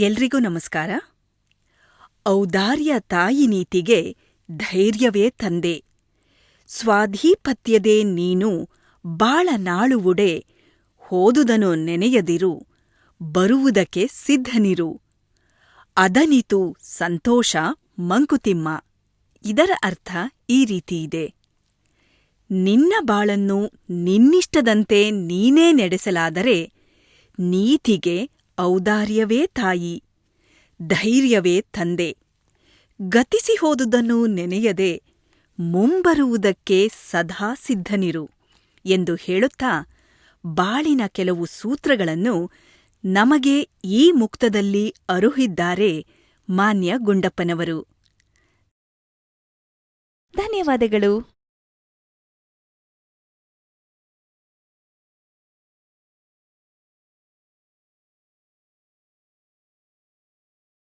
ಎಲ್ರಿಗೂ ನಮಸ್ಕಾರ. ಔದಾರ್ಯ ತಾಯಿ ನೀತಿಗೆ ಧೈರ್ಯವೇ ತಂದೆ. ಸ್ವಾಧೀಪತ್ಯದೆ ನೀನು ಬಾಳ ನಾಳುವುಡೆ, ಹೋದುದನು ನೆನೆಯದಿರು, ಬರುವುದಕ್ಕೆ ಸಿದ್ಧನಿರು. ಅದನಿತು ಸಂತೋಷ ಮಂಕುತಿಮ್ಮ. ಇದರ ಅರ್ಥ ಈ ರೀತಿಯಿದೆ: ನಿನ್ನ ಬಾಳನ್ನು ನಿನ್ನಿಷ್ಟದಂತೆ ನೀನೇ ನಡೆಸಲಾದರೆ ನೀತಿಗೆ ಔದಾರ್ಯವೇ ತಾಯಿ, ಧೈರ್ಯವೇ ತಂದೆ. ಗತಿಸಿ ಹೋದುದನ್ನು ನೆನೆಯದೆ ಮುಂಬರುವುದಕ್ಕೆ ಸದಾ ಸಿದ್ಧನಿರು ಎಂದು ಹೇಳುತ್ತಾ ಬಾಳಿನ ಕೆಲವು ಸೂತ್ರಗಳನ್ನು ನಮಗೆ ಈ ಮುಕ್ತದಲ್ಲಿ ಅರುಹಿದ್ದಾರೆ ಮಾನ್ಯ ಗುಂಡಪ್ಪನವರು. ಧನ್ಯವಾದಗಳು.